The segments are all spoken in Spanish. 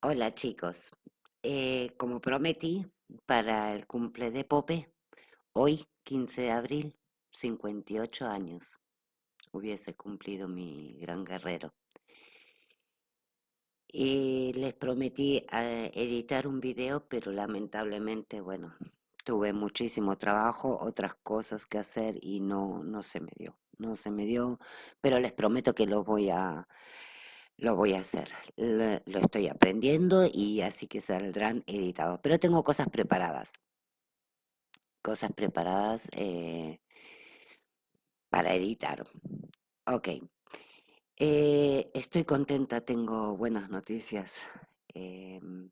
Hola chicos, como prometí para el cumple de Pope, hoy 15 de abril, 58 años, hubiese cumplido mi gran guerrero. Y les prometí editar un video, pero lamentablemente, bueno, tuve muchísimo trabajo, otras cosas que hacer y no se me dio, no se me dio, pero les prometo que lo voy a hacer. Lo estoy aprendiendo y así que saldrán editados. Pero tengo cosas preparadas para editar. Ok. Estoy contenta, tengo buenas noticias. Em,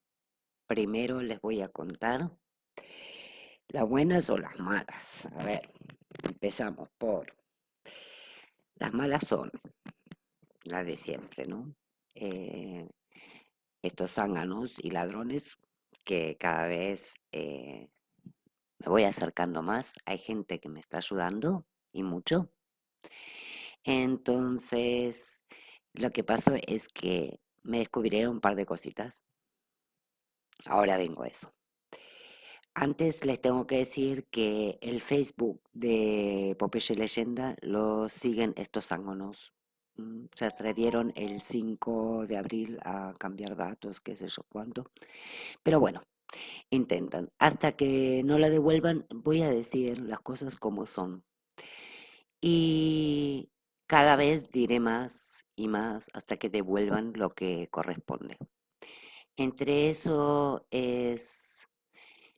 Primero les voy a contar las buenas o las malas. A ver, empezamos por las malas son las de siempre, ¿no? Eh, Estos zánganos y ladrones que cada vez me voy acercando más, hay gente que me está ayudando y mucho. Entonces, lo que pasó es que me descubrieron un par de cositas. Ahora vengo a eso. Antes les tengo que decir que el Facebook de Popeye Leyenda lo siguen estos zánganos. Se atrevieron el 5 de abril a cambiar datos, qué sé yo cuánto. Pero bueno, intentan. Hasta que no la devuelvan, voy a decir las cosas como son. Y cada vez diré más y más hasta que devuelvan lo que corresponde. Entre eso es,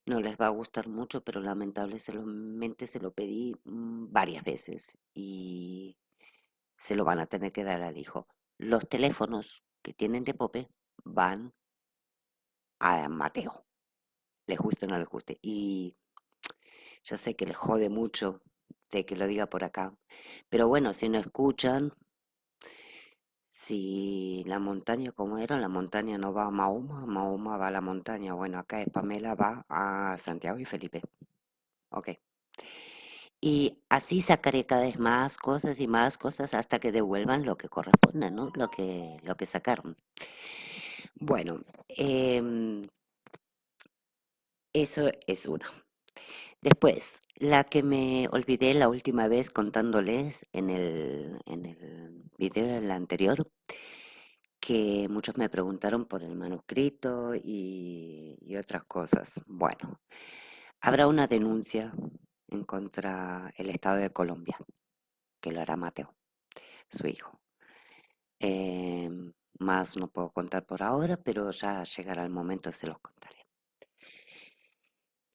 no les va a gustar mucho, pero lamentablemente se lo pedí varias veces y se lo van a tener que dar al hijo. Los teléfonos que tienen de Pope van a Mateo, les guste o no les guste. Y ya sé que les jode mucho de que lo diga por acá, pero bueno, si no escuchan, si la montaña, como era, la montaña no va a Mahoma, Mahoma va a la montaña. Bueno, acá es Pamela va a Santiago y Felipe. Ok. Y así sacaré cada vez más cosas hasta que devuelvan lo que corresponda, ¿no? Lo que sacaron. Bueno, eso es una. Después, la que me olvidé la última vez contándoles en el video del anterior, que muchos me preguntaron por el manuscrito y otras cosas. Bueno, habrá una denuncia en contra el Estado de Colombia, que lo hará Mateo, su hijo. Más no puedo contar por ahora, pero ya llegará el momento, se los contaré.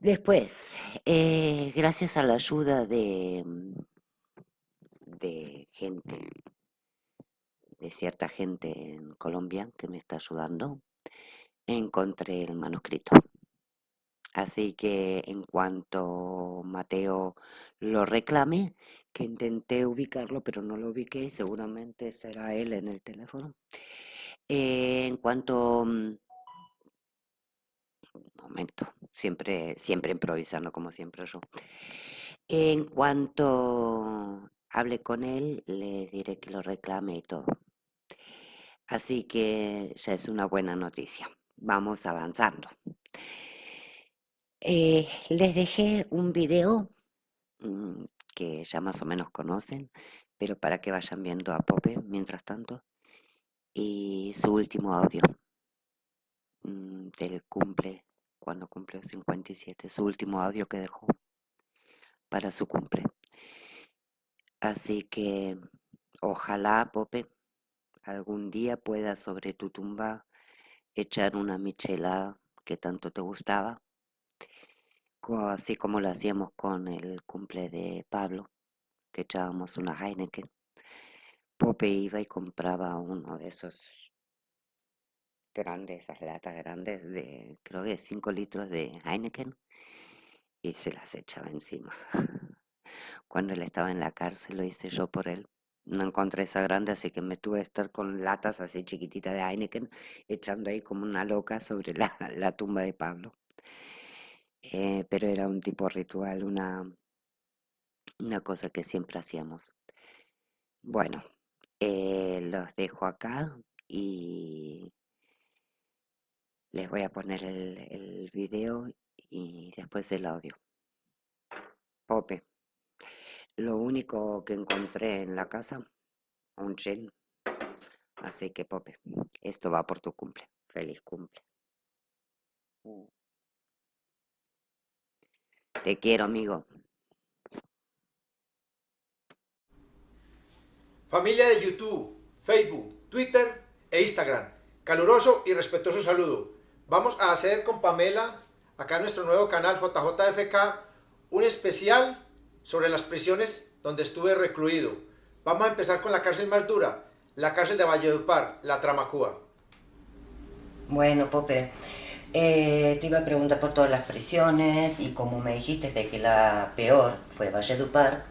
Después, gracias a la ayuda de gente, de cierta gente en Colombia que me está ayudando, encontré el manuscrito. Así que en cuanto Mateo lo reclame, que intenté ubicarlo, pero no lo ubiqué, seguramente será él en el teléfono. En cuanto, momento, siempre improvisando como siempre yo. En cuanto hable con él, le diré que lo reclame y todo. Así que ya es una buena noticia. Vamos avanzando. Les dejé un video mm, que ya más o menos conocen, pero para que vayan viendo a Pope mientras tanto. Y su último audio del cumple, cuando cumplió 57, su último audio que dejó para su cumple. Así que ojalá, Pope, algún día puedas sobre tu tumba echar una michelada que tanto te gustaba, así como lo hacíamos con el cumple de Pablo, que echábamos una Heineken. Pope iba y compraba uno de esos grandes, esas latas grandes de, creo que 5 litros de Heineken, y se las echaba encima. Cuando él estaba en la cárcel lo hice yo por él. No encontré esa grande, así que me tuve que estar con latas así chiquititas de Heineken, echando ahí como una loca sobre la tumba de Pablo. Pero era un tipo ritual, una cosa que siempre hacíamos. Bueno, los dejo acá y Les voy a poner el video y después el audio. Pope, lo único que encontré en la casa, un gel. Así que, Pope, esto va por tu cumple. Feliz cumple. Te quiero, amigo. Familia de YouTube, Facebook, Twitter e Instagram, caluroso y respetuoso saludo. Vamos a hacer con Pamela, acá en nuestro nuevo canal JJFK, un especial sobre las prisiones donde estuve recluido. Vamos a empezar con la cárcel más dura, la cárcel de Valledupar, la Tramacúa. Bueno, Pope, te iba a preguntar por todas las prisiones y como me dijiste de que la peor fue Valledupar,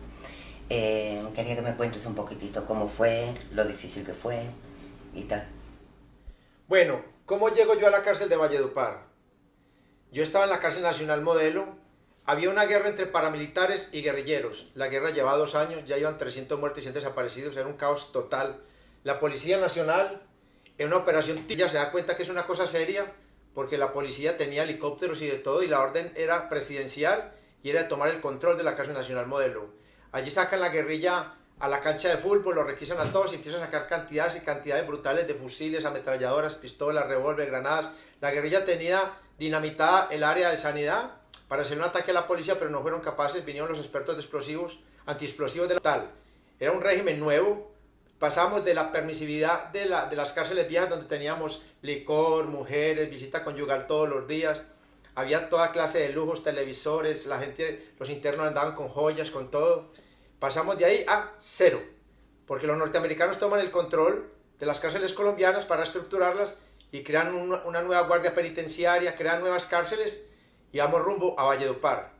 quería que me cuentes un poquitito cómo fue, lo difícil que fue y tal. Bueno, ¿cómo llego yo a la cárcel de Valledupar? Yo estaba en la cárcel nacional Modelo. Había una guerra entre paramilitares y guerrilleros. La guerra llevaba 2 años, ya iban 300 muertos y 100 desaparecidos, era un caos total. La Policía Nacional, en una operación Tilla, se da cuenta que es una cosa seria, porque la policía tenía helicópteros y de todo, y la orden era presidencial, y era de tomar el control de la cárcel nacional Modelo. Allí sacan la guerrilla a la cancha de fútbol, lo requisan a todos y empiezan a sacar cantidades y cantidades brutales de fusiles, ametralladoras, pistolas, revólver, granadas. La guerrilla tenía dinamitada el área de sanidad para hacer un ataque a la policía, pero no fueron capaces. Vinieron los expertos de explosivos, antiexplosivos de la tal. Era un régimen nuevo. Pasamos de la permisividad de las cárceles viejas, donde teníamos licor, mujeres, visita conyugal todos los días. Había toda clase de lujos, televisores, la gente, los internos andaban con joyas, con todo. Pasamos de ahí a cero, porque los norteamericanos toman el control de las cárceles colombianas para estructurarlas y crean una nueva guardia penitenciaria, crean nuevas cárceles y vamos rumbo a Valledupar.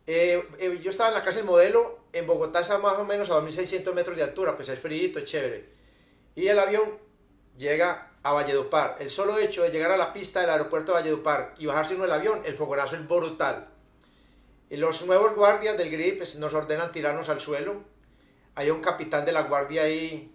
Yo estaba en la cárcel Modelo, en Bogotá está más o menos a 2.600 metros de altura, pues es frío, es chévere. Y el avión llega a Valledupar. El solo hecho de llegar a la pista del aeropuerto de Valledupar y bajarse uno del avión, el fogonazo es brutal. Y los nuevos guardias del GRI pues, nos ordenan tirarnos al suelo. Hay un capitán de la guardia ahí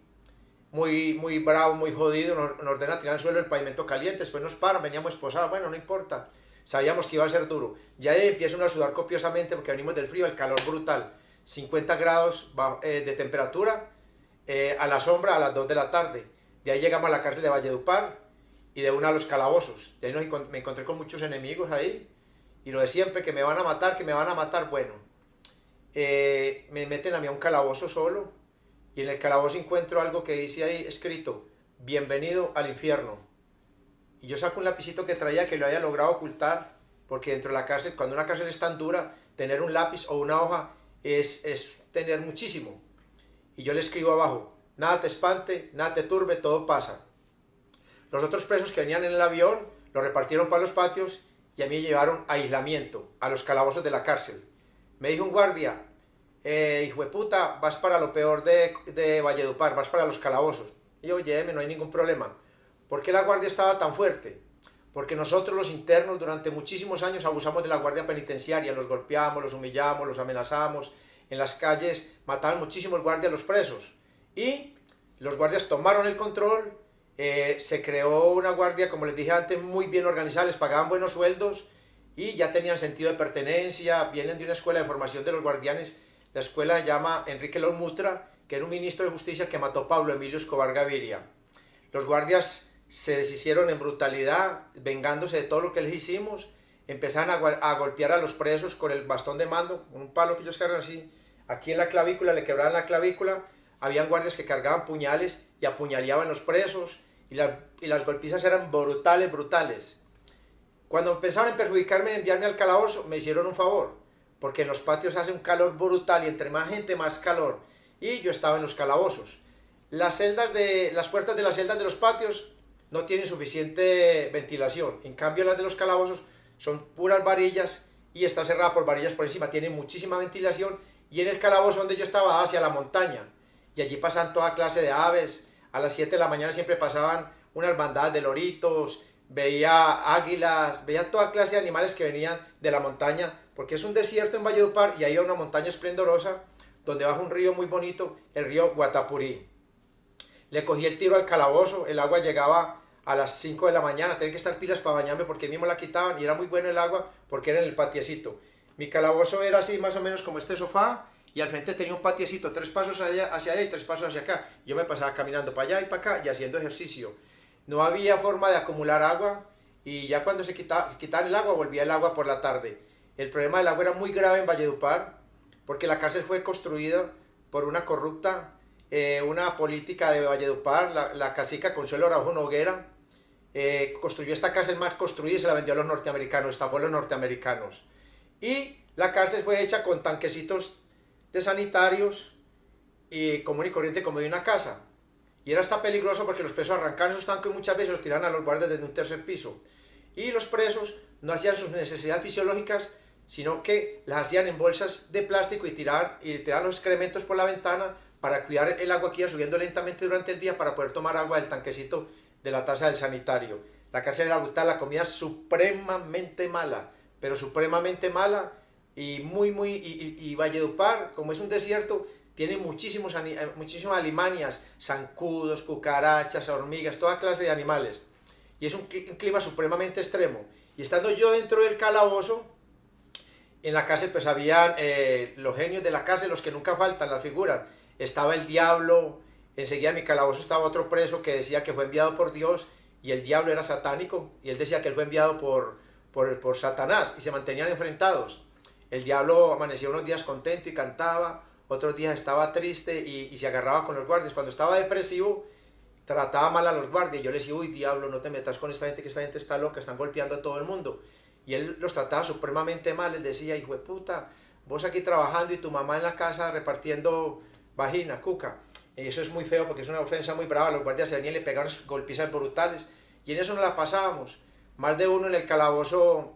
muy bravo, muy jodido, nos ordena tirar al suelo el pavimento caliente. Después nos paran, veníamos esposados, bueno, no importa. Sabíamos que iba a ser duro. Ya empiezan a sudar copiosamente porque venimos del frío, el calor brutal. 50 grados de temperatura a la sombra a las 2 de la tarde. De ahí llegamos a la cárcel de Valledupar y de una a los calabozos. De ahí me encontré con muchos enemigos ahí. Y lo de siempre, que me van a matar, que me van a matar. Bueno, me meten a mí a un calabozo solo. Y en el calabozo encuentro algo que dice ahí escrito: bienvenido al infierno. Y yo saco un lapicito que traía, que lo haya logrado ocultar, porque dentro de la cárcel, cuando una cárcel es tan dura, tener un lápiz o una hoja es tener muchísimo. Y yo le escribo abajo: nada te espante, nada te turbe, todo pasa. Los otros presos que venían en el avión lo repartieron para los patios y a mí me llevaron a aislamiento, a los calabozos de la cárcel. Me dijo un guardia: hijo de puta, vas para lo peor de Valledupar, vas para los calabozos. Y yo, oye, no hay ningún problema. ¿Por qué la guardia estaba tan fuerte? Porque nosotros los internos durante muchísimos años abusamos de la guardia penitenciaria, los golpeamos, los humillamos, los amenazamos, en las calles mataban muchísimos guardias a los presos. Y los guardias tomaron el control, se creó una guardia, como les dije antes, muy bien organizada, les pagaban buenos sueldos y ya tenían sentido de pertenencia, vienen de una escuela de formación de los guardianes. La escuela se llama Enrique Lord Mutra, que era un ministro de justicia que mató a Pablo Emilio Escobar Gaviria. Los guardias se deshicieron en brutalidad, vengándose de todo lo que les hicimos. Empezaron a golpear a los presos con el bastón de mando, con un palo que ellos cargan así, aquí en la clavícula, le quebraban la clavícula. Habían guardias que cargaban puñales y apuñaleaban a los presos, y las golpizas eran brutales. Cuando pensaban en perjudicarme, en enviarme al calabozo, me hicieron un favor, porque en los patios hace un calor brutal y entre más gente más calor, y yo estaba en los calabozos. Las puertas de las celdas de los patios no tienen suficiente ventilación, en cambio las de los calabozos son puras varillas y está cerrada por varillas por encima, tienen muchísima ventilación. Y en el calabozo donde yo estaba, hacia la montaña, y allí pasan toda clase de aves. A las 7 de la mañana siempre pasaban unas bandadas de loritos, veía águilas, veía toda clase de animales que venían de la montaña, porque es un desierto en Valledupar y ahí hay una montaña esplendorosa donde baja un río muy bonito, el río Guatapurí. Le cogí el tiro al calabozo, el agua llegaba a las 5 de la mañana, tenía que estar pilas para bañarme porque mismo la quitaban y era muy bueno el agua porque era en el patiecito. Mi calabozo era así más o menos como este sofá y al frente tenía un patiecito, 3 pasos hacia allá y 3 pasos hacia acá. Yo me pasaba caminando para allá y para acá y haciendo ejercicio. No había forma de acumular agua y ya cuando se quitaban el agua, volvía el agua por la tarde. El problema del agua era muy grave en Valledupar porque la cárcel fue construida por una corrupta, una política de Valledupar, la cacica Consuelo Araujo Noguera, construyó esta cárcel más construida y se la vendió a los norteamericanos, estafó a los norteamericanos. Y la cárcel fue hecha con tanquecitos de sanitarios y común y corriente como de una casa. Y era hasta peligroso porque los presos arrancaban esos tanques muchas veces los tiraban a los guardias desde un tercer piso. Y los presos no hacían sus necesidades fisiológicas, sino que las hacían en bolsas de plástico y tiraban los excrementos por la ventana para cuidar el agua que iba subiendo lentamente durante el día para poder tomar agua del tanquecito de la taza del sanitario. La cárcel era brutal, la comida supremamente mala, pero supremamente mala y y Valledupar, como es un desierto, tiene muchísimas alimañas, zancudos, cucarachas, hormigas, toda clase de animales. Y es un clima supremamente extremo. Y estando yo dentro del calabozo, en la cárcel pues habían los genios de la cárcel, los que nunca faltan, las figuras. Estaba el diablo, enseguida en mi calabozo estaba otro preso que decía que fue enviado por Dios y el diablo era satánico y él decía que él fue enviado por Satanás y se mantenían enfrentados. El diablo amanecía unos días contento y cantaba, otros días estaba triste y se agarraba con los guardias. Cuando estaba depresivo, trataba mal a los guardias. Yo le decía, uy, diablo, no te metas con esta gente, que esta gente está loca, están golpeando a todo el mundo. Y él los trataba supremamente mal, les decía, hijo de puta, vos aquí trabajando y tu mamá en la casa repartiendo vagina, cuca. Y eso es muy feo porque es una ofensa muy brava, los guardias se venían y le pegaban golpizas brutales. Y en eso nos la pasábamos. Más de uno en el calabozo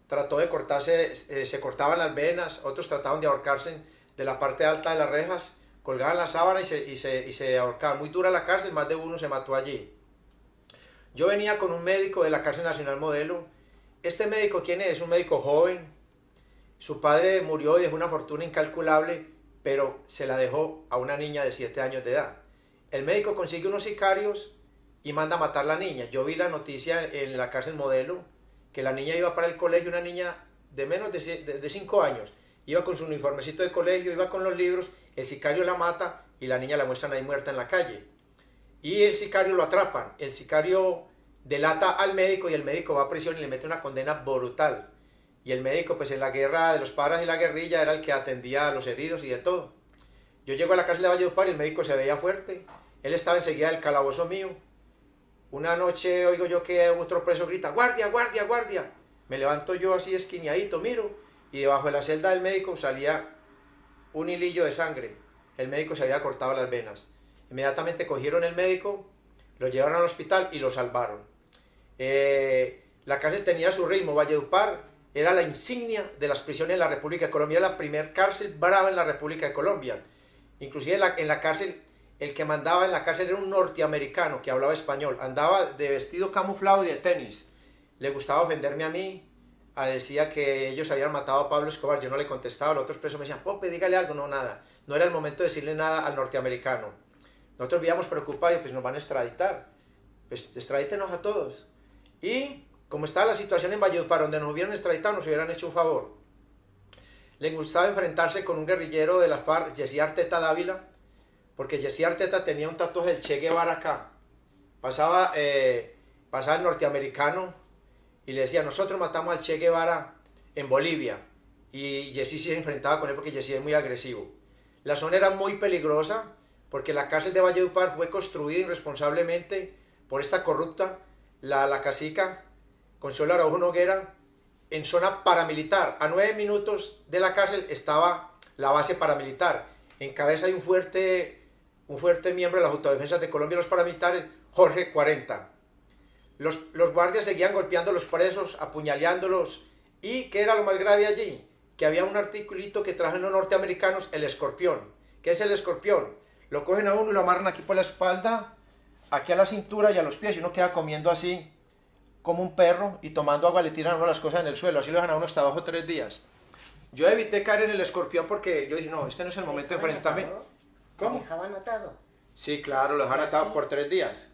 trató de cortarse, se cortaban las venas, otros trataban de ahorcarse de la parte alta de las rejas, colgaban la sábana y se ahorcaban. Muy dura la cárcel, más de uno se mató allí. Yo venía con un médico de la cárcel Nacional Modelo. Este médico, ¿quién es? Es un médico joven. Su padre murió y dejó una fortuna incalculable, pero se la dejó a una niña de 7 años de edad. El médico consigue unos sicarios y manda a matar a la niña. Yo vi la noticia en la cárcel Modelo, que la niña iba para el colegio, una niña de menos de 5 años. Iba con su uniformecito de colegio, iba con los libros, el sicario la mata y la niña la muestran ahí muerta en la calle. Y el sicario lo atrapan. El sicario delata al médico y el médico va a prisión y le mete una condena brutal. Y el médico, pues en la guerra de los paras y la guerrilla, era el que atendía a los heridos y de todo. Yo llego a la cárcel de Valledupar y el médico se veía fuerte. Él estaba enseguida del calabozo mío. Una noche oigo yo que otro preso grita, guardia, guardia, guardia. Me levanto yo así esquineadito, miro, y debajo de la celda del médico salía un hilillo de sangre. El médico se había cortado las venas. Inmediatamente cogieron el médico, lo llevaron al hospital y lo salvaron. La cárcel tenía su ritmo. Valledupar era la insignia de las prisiones de la República de Colombia, era la primer cárcel brava en la República de Colombia. Inclusive en la cárcel, el que mandaba en la cárcel era un norteamericano que hablaba español, andaba de vestido camuflado y de tenis. Le gustaba ofenderme a mí, decía que ellos habían matado a Pablo Escobar, yo no le contestaba, los otros presos me decían, Pope, dígale algo, no, nada. No era el momento de decirle nada al norteamericano. Nosotros vivíamos preocupados, pues nos van a extraditar. Pues extradítenos a todos. Y como estaba la situación en Valledupar, donde nos hubieran extraditado, nos hubieran hecho un favor. Le gustaba enfrentarse con un guerrillero de la FARC, Jessy Arteta Dávila, porque Jessy Arteta tenía un tatuaje del Che Guevara acá. Pasaba el norteamericano y le decía, nosotros matamos al Che Guevara en Bolivia. Y Jessy se enfrentaba con él porque Jessy es muy agresivo. La zona era muy peligrosa porque la cárcel de Valledupar fue construida irresponsablemente por esta corrupta, la cacica Consuelo Araujo Noguera, en zona paramilitar. A 9 minutos de la cárcel estaba la base paramilitar. En cabeza hay un fuerte miembro de las autodefensas de Colombia, los paramilitares, Jorge 40. Los guardias seguían golpeando a los presos, apuñaleándolos. ¿Y qué era lo más grave allí? Que había un articulito que trajeron los norteamericanos, el escorpión. ¿Qué es el escorpión? Lo cogen a uno y lo amarran aquí por la espalda, aquí a la cintura y a los pies, y uno queda comiendo así, como un perro, y tomando agua le tiran a uno las cosas en el suelo, así lo dejan a uno hasta abajo 3 días. Yo evité caer en el escorpión porque yo dije, no, este no es el momento de enfrentarme. ¿Cómo? ¿Lo dejaban atado? Sí, claro, lo dejaron atado por 3 días.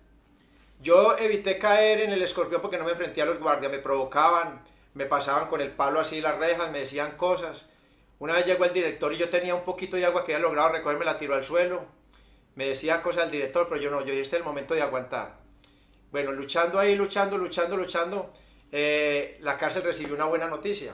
Yo evité caer en el escorpión porque no me enfrenté a los guardias, me provocaban, me pasaban con el palo así las rejas, me decían cosas. Una vez llegó el director y yo tenía un poquito de agua que había logrado recogerme, la tiró al suelo. Me decía cosas al director, pero yo no, yo dije, este es el momento de aguantar. Bueno, luchando ahí, luchando, la cárcel recibió una buena noticia.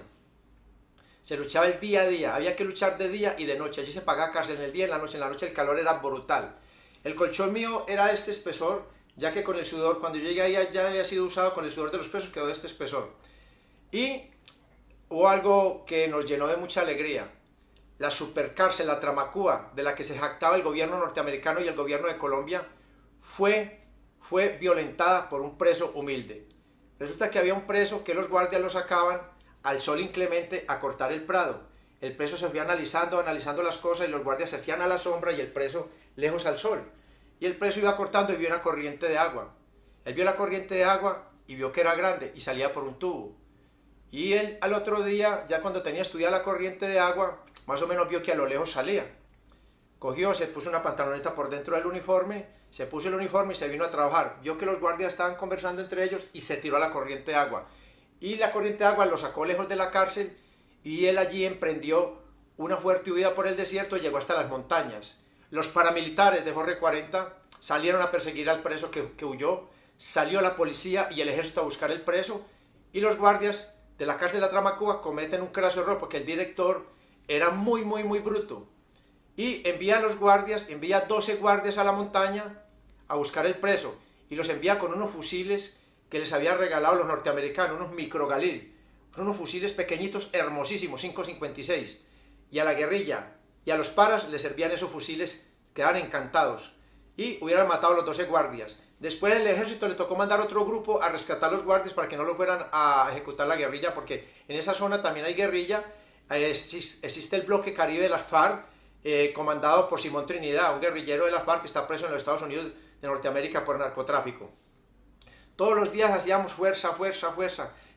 Se luchaba el día a día, había que luchar de día y de noche. Allí se pagaba cárcel en el día y en la noche el calor era brutal. El colchón mío era de este espesor, ya que con el sudor, cuando yo llegué ahí ya había sido usado con el sudor de los presos, quedó de este espesor. Y hubo algo que nos llenó de mucha alegría. La supercárcel, la Tramacúa, de la que se jactaba el gobierno norteamericano y el gobierno de Colombia, fue violentada por un preso humilde. Resulta que había un preso que los guardias lo sacaban al sol inclemente a cortar el prado. El preso se fue analizando las cosas y los guardias se hacían a la sombra y el preso lejos al sol. Y el preso iba cortando y vio una corriente de agua. Él vio la corriente de agua y vio que era grande y salía por un tubo. Y él al otro día, ya cuando tenía estudiada la corriente de agua, más o menos vio que a lo lejos salía. Cogió, se puso una pantaloneta por dentro del uniforme, se puso el uniforme y se vino a trabajar. Vio que los guardias estaban conversando entre ellos y se tiró a la corriente de agua. Y la corriente de agua lo sacó lejos de la cárcel y él allí emprendió una fuerte huida por el desierto y llegó hasta las montañas. Los paramilitares de Jorge 40 salieron a perseguir al preso que huyó, salió la policía y el ejército a buscar el preso y los guardias de la cárcel de la Tramacúa cometen un craso error porque el director era muy bruto y envía 12 guardias a la montaña a buscar el preso y los envía con unos fusiles que les habían regalado los norteamericanos, unos micro Galil, unos fusiles pequeñitos, hermosísimos, 5.56, y a la guerrilla y a los paras les servían esos fusiles, quedaban encantados y hubieran matado a los 12 guardias. Después el ejército le tocó mandar otro grupo a rescatar a los guardias para que no los fueran a ejecutar la guerrilla, porque en esa zona también hay guerrilla, existe el bloque Caribe de las FARC, comandado por Simón Trinidad, un guerrillero de las FARC que está preso en los Estados Unidos de Norteamérica por narcotráfico. Todos los días hacíamos fuerza,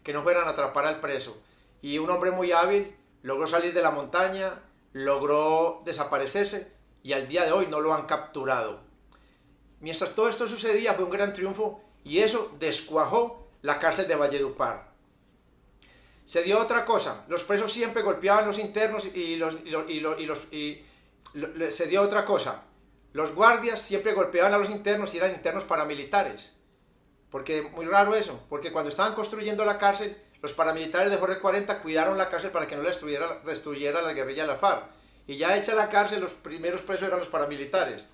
que no fueran a atrapar al preso. Y un hombre muy hábil logró salir de la montaña, logró desaparecerse y al día de hoy no lo han capturado. Mientras todo esto sucedía fue un gran triunfo y eso descuajó la cárcel de Valledupar. Se dio otra cosa, los presos siempre golpeaban a los internos se dio otra cosa, los guardias siempre golpeaban a los internos y eran internos paramilitares. Porque muy raro eso, porque cuando estaban construyendo la cárcel, los paramilitares de Jorge 40 cuidaron la cárcel para que no la destruyera la guerrilla de la FARC. Y ya hecha la cárcel, los primeros presos eran los paramilitares.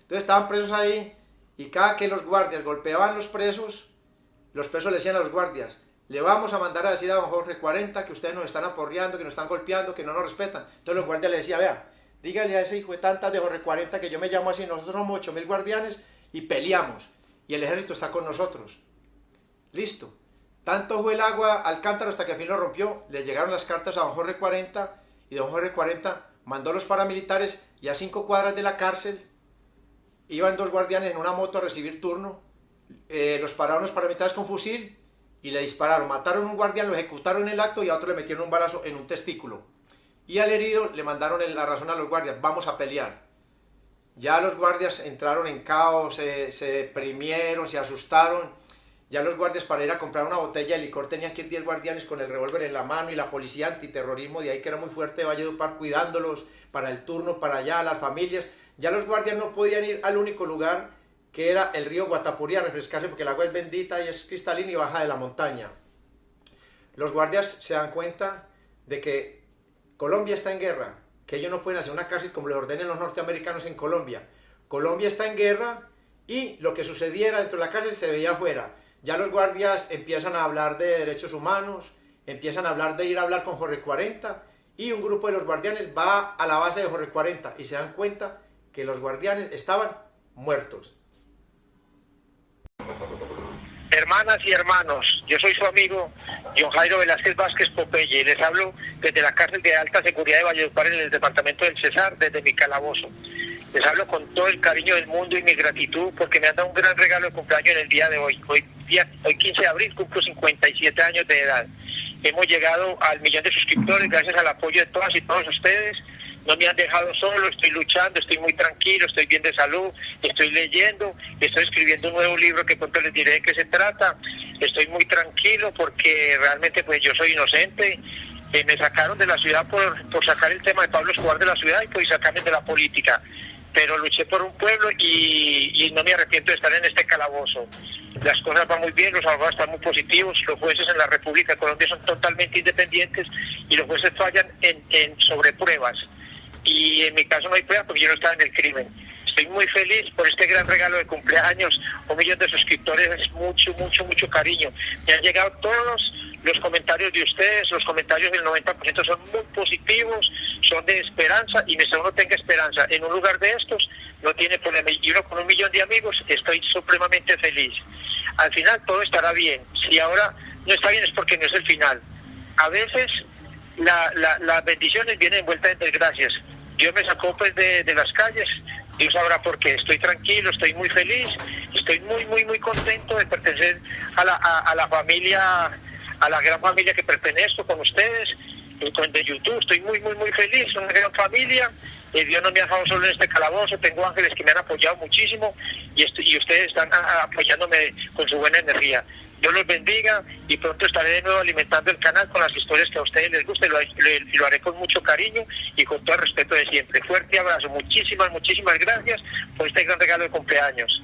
Entonces estaban presos ahí y cada que los guardias golpeaban a los presos le decían a los guardias, le vamos a mandar a decir a don Jorge 40 que ustedes nos están aporreando, que nos están golpeando, que no nos respetan. Entonces los guardias le decían, vea, dígale a ese hijo de tantas de Jorge 40 que yo me llamo así, nosotros somos 8.000 guardianes y peleamos. Y el ejército está con nosotros. Listo. Tanto fue el agua al cántaro hasta que al fin lo rompió. Le llegaron las cartas a don Jorge 40 y don Jorge 40 mandó a los paramilitares y a 5 cuadras de la cárcel iban 2 guardianes en una moto a recibir turno. Los pararon los paramilitares con fusil y le dispararon. Mataron a un guardián, lo ejecutaron en el acto y a otro le metieron un balazo en un testículo. Y al herido le mandaron la razón a los guardias, vamos a pelear. Ya los guardias entraron en caos, se deprimieron, se asustaron. Ya los guardias para ir a comprar una botella de licor tenían que ir 10 guardianes con el revólver en la mano y la policía antiterrorismo de ahí que era muy fuerte de Valledupar cuidándolos para el turno, para allá, las familias. Ya los guardias no podían ir al único lugar que era el río Guatapurí a refrescarse porque el agua es bendita y es cristalina y baja de la montaña. Los guardias se dan cuenta de que Colombia está en guerra, que ellos no pueden hacer una cárcel como les ordenen los norteamericanos en Colombia. Colombia está en guerra y lo que sucediera dentro de la cárcel se veía afuera. Ya los guardias empiezan a hablar de derechos humanos, empiezan a hablar de ir a hablar con Jorge 40 y un grupo de los guardianes va a la base de Jorge 40 y se dan cuenta que los guardianes estaban muertos. Hermanas y hermanos, yo soy su amigo John Jairo Velázquez Vázquez Popeye y les hablo desde la cárcel de alta seguridad de Valledupar en el departamento del Cesar, desde mi calabozo. Les hablo con todo el cariño del mundo y mi gratitud porque me han dado un gran regalo de cumpleaños en el día de hoy. Hoy 15 de abril cumplo 57 años de edad. Hemos llegado al 1.000.000 de suscriptores gracias al apoyo de todas y todos ustedes no me han dejado solo, estoy luchando, estoy muy tranquilo, estoy bien de salud, estoy leyendo, estoy escribiendo un nuevo libro que pronto les diré de qué se trata, estoy muy tranquilo porque realmente pues yo soy inocente. Me sacaron de la ciudad por sacar el tema de Pablo Escobar de la ciudad y pues sacarme de la política, pero luché por un pueblo y no me arrepiento de estar en este calabozo. Las cosas van muy bien, los abogados están muy positivos, los jueces en la República de Colombia son totalmente independientes y los jueces fallan sobre pruebas. Y en mi caso no hay pruebas porque yo no estaba en el crimen. Estoy muy feliz por este gran regalo de cumpleaños, 1 millón de suscriptores, es mucho, mucho, mucho cariño. Me han llegado todos los comentarios de ustedes, los comentarios del 90% son muy positivos, son de esperanza, y mientras uno tenga esperanza en un lugar de estos, no tiene problema. Y uno con 1 millón de amigos, estoy supremamente feliz. Al final todo estará bien. Si ahora no está bien es porque no es el final. A veces las bendiciones vienen envueltas en desgracias. Dios me sacó pues de las calles, Dios sabrá por qué. Estoy tranquilo, estoy muy feliz, estoy muy, muy, muy contento de pertenecer a la familia, a la gran familia que pertenezco con ustedes, de YouTube. Estoy muy, muy, muy feliz, una gran familia. Dios no me ha dejado solo en este calabozo, tengo ángeles que me han apoyado muchísimo y ustedes están apoyándome con su buena energía. Dios los bendiga y pronto estaré de nuevo alimentando el canal con las historias que a ustedes les gusten, lo haré con mucho cariño y con todo el respeto de siempre. Fuerte abrazo, muchísimas, muchísimas gracias por este gran regalo de cumpleaños.